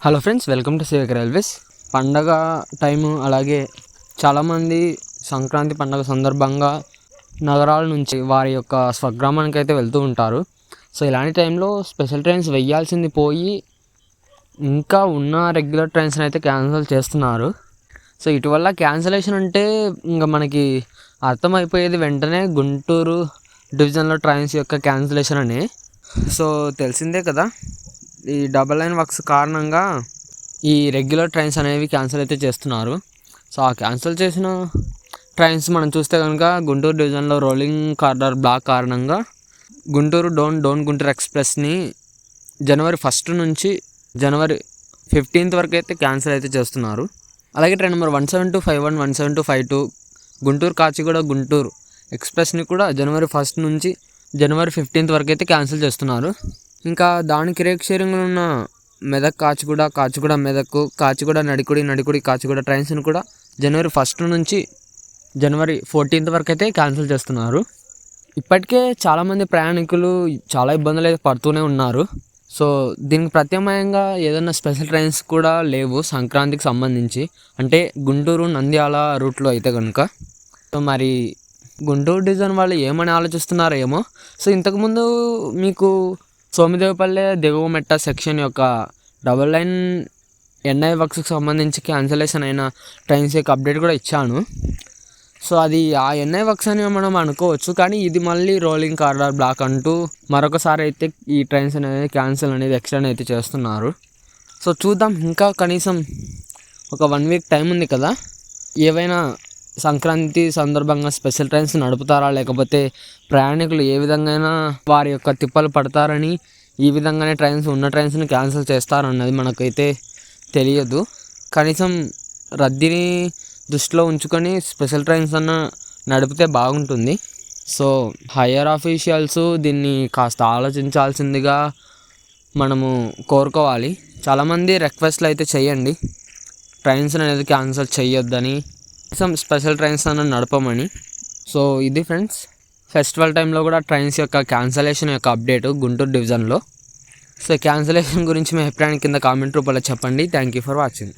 Hello friends, welcome to civic railways. పండగ time అలాగే చాలామంది సంక్రాంతి పండగ సందర్భంగా నగరాల నుంచి వారి యొక్క స్వగ్రామానికి అయితే వెళ్తూ ఉంటారు. సో ఇలాంటి టైంలో స్పెషల్ ట్రైన్స్ వేయాల్సింది పోయి ఇంకా ఉన్న రెగ్యులర్ ట్రైన్స్ని అయితే క్యాన్సిల్ చేస్తున్నారు. సో ఇటీవల క్యాన్సలేషన్ అంటే ఇంకా మనకి అర్థమైపోయేది వెంటనే గుంటూరు డివిజన్లో ట్రైన్స్ యొక్క క్యాన్సలేషన్ అని. సో తెలిసిందే కదా, ఈ డబల్ లైన్ వర్క్స్ కారణంగా ఈ రెగ్యులర్ ట్రైన్స్ అనేవి క్యాన్సిల్ అయితే చేస్తున్నారు. సో ఆ క్యాన్సిల్ చేసిన ట్రైన్స్ మనం చూస్తే కనుక గుంటూరు డివిజన్లో రోలింగ్ కార్డర్ బ్లాక్ కారణంగా గుంటూరు డోన్ గుంటూరు ఎక్స్ప్రెస్ని జనవరి 1 నుంచి జనవరి 15 వరకు అయితే క్యాన్సిల్ అయితే చేస్తున్నారు. అలాగే ట్రైన్ నెంబర్ 17251, 17252 గుంటూరు కాచిగూడ గుంటూరు ఎక్స్ప్రెస్ని కూడా జనవరి 1 నుంచి జనవరి 15 వరకు అయితే క్యాన్సిల్ చేస్తున్నారు. ఇంకా దానికి రేక్ షేరింగ్లో ఉన్న మెదక్ కాచిగూడ మెదక్, కాచిగూడ నడికుడి కాచిగూడ ట్రైన్స్ని కూడా జనవరి 1 నుంచి జనవరి 14 వరకు అయితే క్యాన్సిల్ చేస్తున్నారు. ఇప్పటికే చాలామంది ప్రయాణికులు చాలా ఇబ్బందులు అయితే పడుతూనే ఉన్నారు. సో దీనికి ప్రత్యామ్నాయంగా ఏదైనా స్పెషల్ ట్రైన్స్ కూడా లేవు సంక్రాంతికి సంబంధించి, అంటే గుంటూరు నంద్యాల రూట్లో అయితే కనుక. సో మరి గుంటూరు డివిజన్ వాళ్ళు ఏమని ఆలోచిస్తున్నారో ఏమో. సో ఇంతకుముందు మీకు సోమిదేవపల్లె దిగువమెట్ట సెక్షన్ యొక్క డబల్ లైన్ ఎన్ఐ వర్క్స్కి సంబంధించి క్యాన్సలేషన్ అయిన ట్రైన్స్ యొక్క అప్డేట్ కూడా ఇచ్చాను. సో అది ఆ ఎన్ఐ వర్క్స్ అని మనం అనుకోవచ్చు, కానీ ఇది మళ్ళీ రోలింగ్ కార్డర్ బ్లాక్ అంటూ మరొకసారి అయితే ఈ ట్రైన్స్ అనేది క్యాన్సిల్ అనేది ఎక్స్టెండ్ అయితే చేస్తున్నారు. సో చూద్దాం, ఇంకా కనీసం ఒక 1 వీక్ టైం ఉంది కదా, ఏవైనా సంక్రాంతి సందర్భంగా స్పెషల్ ట్రైన్స్ నడుపుతారా, లేకపోతే ప్రయాణికులు ఏ విధంగా వారి యొక్క తిప్పలు పడతారని ఈ విధంగానే ఉన్న ట్రైన్స్ని క్యాన్సిల్ చేస్తారన్నది మనకైతే తెలియదు. కనీసం రద్దీని దృష్టిలో ఉంచుకొని స్పెషల్ ట్రైన్స్ అన్న నడిపితే బాగుంటుంది. సో హయ్యర్ ఆఫీషియల్స్ దీన్ని కాస్త ఆలోచించాల్సిందిగా మనము కోరుకోవాలి. చాలామంది రిక్వెస్ట్లు అయితే చేయండి, ట్రైన్స్ అనేది క్యాన్సిల్ చేయొద్దని, స్పెషల్ ట్రైన్స్ అన్న నడపమని. సో ఇది ఫ్రెండ్స్, ఫెస్టివల్ టైంలో కూడా ట్రైన్స్ యొక్క క్యాన్సలేషన్ యొక్క అప్డేట్ గుంటూరు డివిజన్లో. సో క్యాన్సలేషన్ గురించి మీ అభిప్రాయాన్ని కింద కామెంట్ రూపంలో చెప్పండి. Thank you for watching.